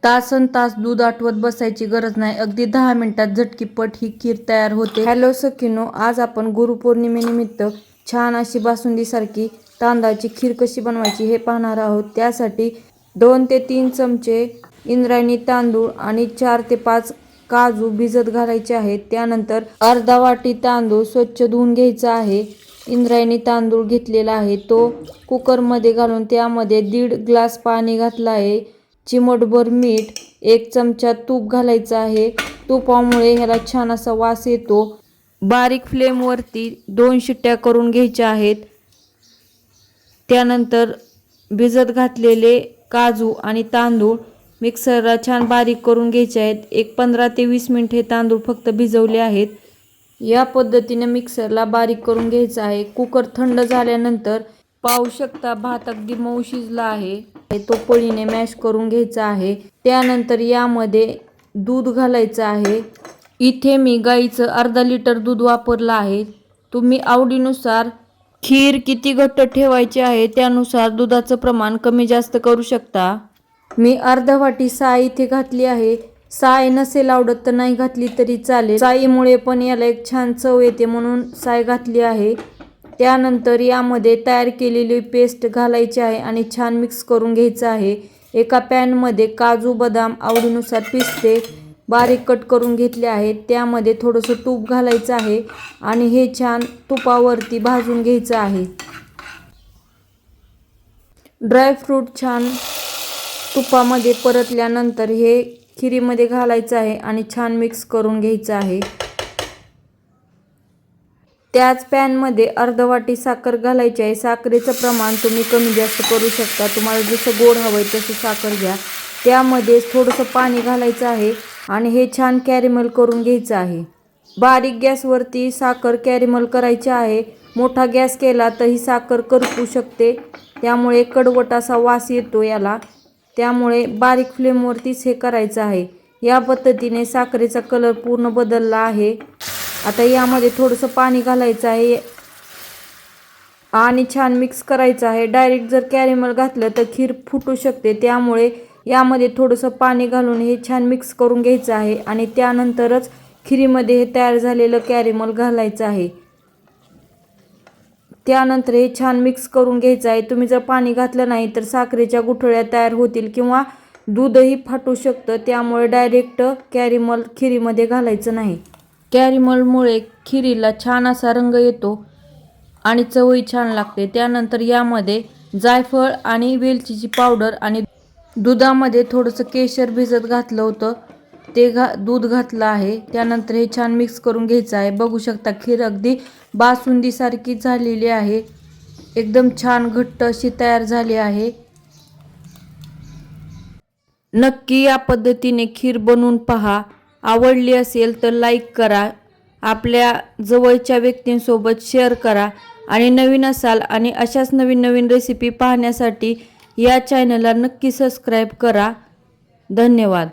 तासन तास दूध आटवत बसायची गरज नाही, अगदी 10 मिनिटात झटकीपट ही खीर तयार होते। हॅलो सखीनो, आज आपण गुरुपौर्णिमेनिमित्त छान अशी बासुंदीसारखी तांदळाची खीर कशी बनवायची हे पाहणार आहोत। त्यासाठी 2 ते 3 चमचे इंद्रायणी तांदूळ आणि 4 ते 5 काजू भिजत घालायचे आहेत। त्यानंतर अर्धा वाटी तांदूळ स्वच्छ धुवून घ्यायचा आहे। इंद्रायणी तांदूळ घेतलेला आहे तो कुकरमध्ये घालून त्यामध्ये 1.5 ग्लास पाणी घातलं आहे। चिमटभर मीठ, 1 चमचा तूप घालायचं आहे। तुपामुळे ह्याला छान असा वास येतो। बारीक फ्लेमवरती 2 शिट्ट्या करून घ्यायच्या आहेत। त्यानंतर भिजत घातलेले काजू आणि तांदूळ मिक्सरला छान बारीक करून घ्यायचे आहेत। एक 15 ते 20 मिनिट हे तांदूळ फक्त भिजवले आहेत। या पद्धतीने मिक्सरला बारीक करून घ्यायचं आहे। कुकर थंड झाल्यानंतर पाहू शकता भात अगदी मऊ शिजला आहे, तो पळीने मॅश करून घ्यायचा आहे। त्यानंतर यामध्ये दूध घालायचं आहे। इथे मी गाईचं अर्धा लिटर दूध वापरलं आहे। तुम्ही आवडीनुसार खीर किती घट्ट ठेवायची आहे त्यानुसार दुधाचं प्रमाण कमी जास्त करू शकता। मी अर्धा वाटी साय इथे घातली आहे। साय नसेल आवडत तर नाही घातली तरी चालेल, साईमुळे पण याला एक छान चव येते म्हणून साय घातली आहे। त्यानंतर यामध्ये तयार केलेली पेस्ट घालायची आहे आणि छान मिक्स करून घ्यायचं आहे। एका पॅनमध्ये काजू बदाम आवडीनुसार पिस्ते बारीक कट करून घेतले आहेत। त्यामध्ये थोडंसं तूप घालायचं आहे आणि हे छान तुपावरती भाजून घ्यायचं आहे। ड्रायफ्रूट छान तुपामध्ये परतल्यानंतर हे खिरीमध्ये घालायचं आहे आणि छान मिक्स करून घ्यायचं आहे। त्याच पॅनमध्ये अर्धा वाटी साखर घालायची आहे। साखरेचं प्रमाण तुम्ही कमी जास्त करू शकता, तुम्हाला जसं गोड हवंय तसं साखर घ्या। त्यामध्ये थोडंसं पाणी घालायचं आहे आणि हे छान कॅरेमल करून घ्यायचं आहे। बारीक गॅसवरती साखर कॅरेमल करायची आहे। मोठा गॅस केला तर ही साखर करपू शकते, त्यामुळे कडवट असा वास येतो याला, त्यामुळे बारीक फ्लेमवरतीच हे करायचं आहे। या पद्धतीने साखरेचा कलर पूर्ण बदलला आहे। आता यामध्ये थोडंसं पाणी घालायचं आहे आणि छान मिक्स करायचं आहे। डायरेक्ट जर कॅरेमल घातलं तर खीर फुटू शकते, त्यामुळे यामध्ये थोडंसं पाणी घालून हे छान मिक्स करून घ्यायचं आहे आणि त्यानंतरच खिरीमध्ये हे तयार झालेलं कॅरेमल घालायचं आहे। त्यानंतर हे छान मिक्स करून घ्यायचं आहे। तुम्ही जर पाणी घातलं नाही तर साखरेच्या गुठळ्या तयार होतील किंवा दूधही फाटू शकतं, त्यामुळे डायरेक्ट कॅरेमल खिरीमध्ये घालायचं नाही। कॅरेमलमुळे खिरीला छान असा रंग येतो आणि चवही छान लागते। त्यानंतर यामध्ये जायफळ आणि वेलचीची पावडर आणि दुधामध्ये थोडंसं केशर भिजत घातलं होतं ते दूध घातलं आहे। त्यानंतर हे छान मिक्स करून घ्यायचं आहे। बघू शकता खीर अगदी बासुंदीसारखी झालेली आहे, एकदम छान घट्ट अशी तयार झाली आहे। नक्की या पद्धतीने खीर बनवून पहा। आवडली असेल तर लाईक करा, आपल्या जवळच्या व्यक्तींसोबत शेअर करा आणि नवीन असाल आणि अशाच नवीन नवीन रेसिपी पाहण्यासाठी या चॅनलला नक्की सबस्क्राईब करा। धन्यवाद।